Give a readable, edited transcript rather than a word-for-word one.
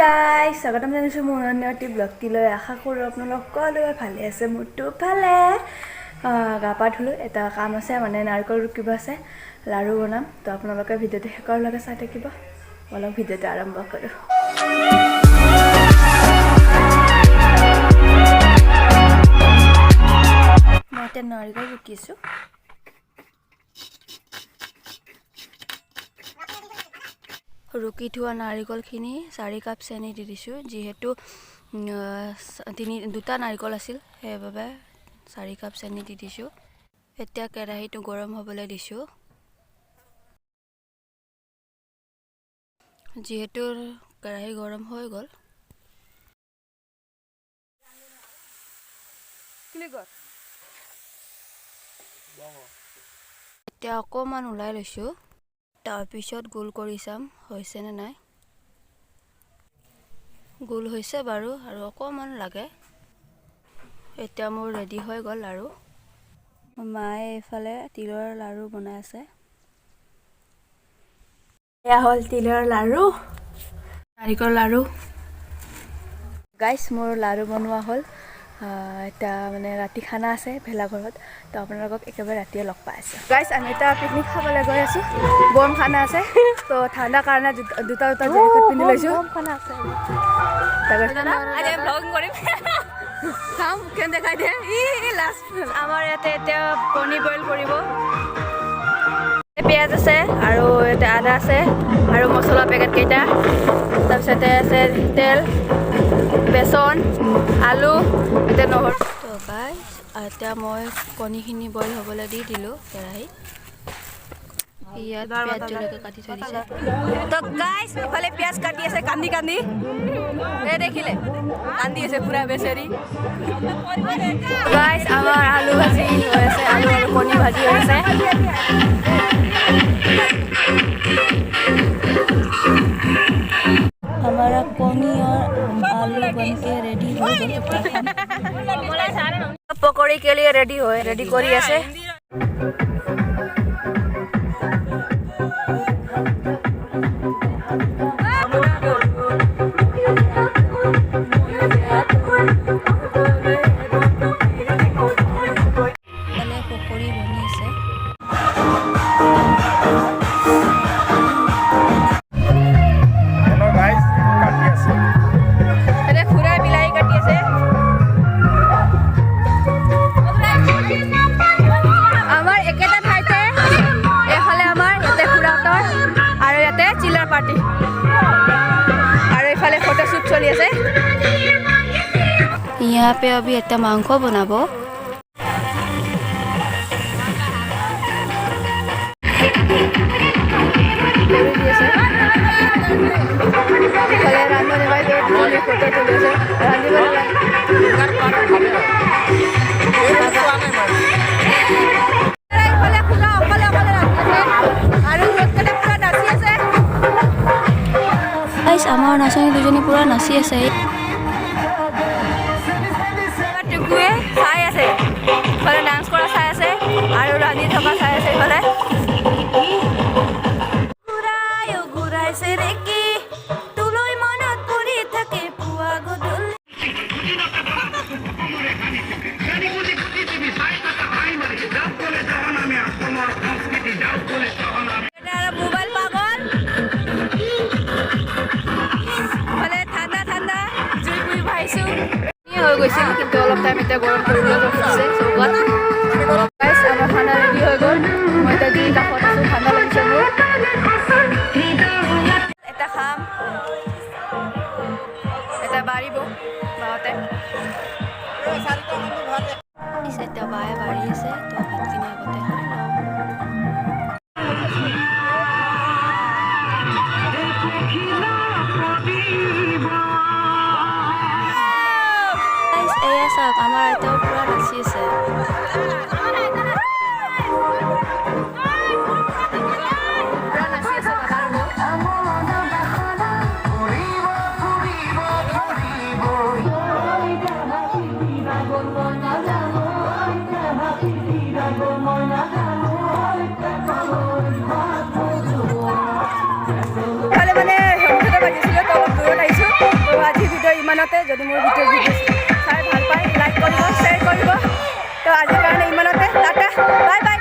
guys, স্বাগতম জানাইছোঁ মোৰ অন্য এটি ব্লগটিলৈ। আশা কৰোঁ আপোনালোক সকলোৱে ভালে আছে, মোৰটো ভালে। গা পা ধুলোঁ, এটা কাম আছে, মানে নাৰিকল ৰুকিব আছে, লাড়ু বনাম। তো আপোনালোকে ভিডিঅ'টো শেষৰলৈকে চাই থাকিব। অলপ ভিডিঅ'টো আৰম্ভ কৰোঁ। মই এতিয়া নাৰিকল ৰুকিছোঁ। ৰুকি থোৱা নাৰিকলখিনি 4 কাপ চেনি দি দিছোঁ। যিহেতু দুটা নাৰিকল আছিল, সেইবাবে 4 কাপ চেনি দি দিছোঁ। এতিয়া কেৰাহীটো গৰম হ'বলৈ দিছোঁ। যিহেতু কেৰাহী গৰম হৈ গ'ল, এতিয়া অকণমান ওলাই লৈছোঁ। তাৰপিছত গোল কৰি চাম হৈছেনে নাই। গোল হৈছে বাৰু, আৰু অকণমান লাগে। এতিয়া মোৰ ৰেডি হৈ গ'ল লাড়ু। মায়ে এইফালে তিলৰ লাড়ু বনাই আছে। এয়া হ'ল তিলৰ লাড়ু, নাৰিকল লাড়ু। গাইছ, মোৰ লাড়ু বনোৱা হ'ল। এতিয়া মানে ৰাতি খানা আছে ভেলাঘৰত। তো আপোনালোকক একেবাৰে ৰাতিয়ে লগ পাই আছোঁ। গাইছ, আমি এটা পিকনিক খাবলৈ গৈ আছোঁ। বম খানা আছে, তো ঠাণ্ডাৰ কাৰণে দুটা জেকেট পিন্ধি লৈছোঁ। বম খানা আছে, দেখাই দিয়ে। আমাৰ ইয়াতে এতিয়া কণী বইল কৰিব। পিঁয়াজ আছে, আৰু ইয়াতে আদা আছে, আৰু মছলা পেকেট কেইটা। তাৰপিছতে আছে তেল, বেচন, আলু, এতিয়া নহৰু। তো গাইছ, এতিয়া মই কণীখিনি বইল হ'বলৈ দি দিলোঁ কেৰাহীত। ইয়াত পিঁয়াজ জলকীয়া কাটি থৈ দিছে। তো গাইছ, ইফালে পিঁয়াজ কাটি আছে কান্দি কান্দি। এই দেখিলে কান্দি আছে পুৰা বেচেৰি। গাইছ, আমাৰ আলু ভাজি হৈ আছে, আলু আৰু কণী ভাজি হৈ আছে। हमारा कॉनी और आलू बनके रेडी हो गए। पकौड़ी के लिए रेडी करी আছে। পকৌড়ি বনি আছে। यहाँ पे अभी इतना मांस बनाब। আমাৰ নাচনী দুজনী পুৰা নাচি আছে। চাই আছে ইফালে ডান্স কৰা চাই আছে, আৰু ৰান্ধি থকা চাই আছে ইফালে। হৈ গৈছিল, কিন্তু অলপ টাইম এতিয়া গৰম কৰিবলৈ ৰখিছে চৌকাত। গাইছ, আমাৰ খানা ৰেডি হৈ গ'ল। মই এতিয়া জুইৰ কাষত আছোঁ, ঠাণ্ডা লাগিছে মোৰ। এটা খাম, এটা বাঢ়িব বাহঁতে। এতিয়া বায়ে বাঢ়ি আছে, তো ভাতখিনি আগতে খাই লওঁ। এয়া চাওক, আমাৰ আইতাও পুৰা নাচি আছে। যদি মোৰ ভিডিঅ' চাই ভাল পায় লাইক কৰিব শ্বেয়াৰ কৰিব তো আজিৰ কাৰণে ইমানতে টাটা বাই বাই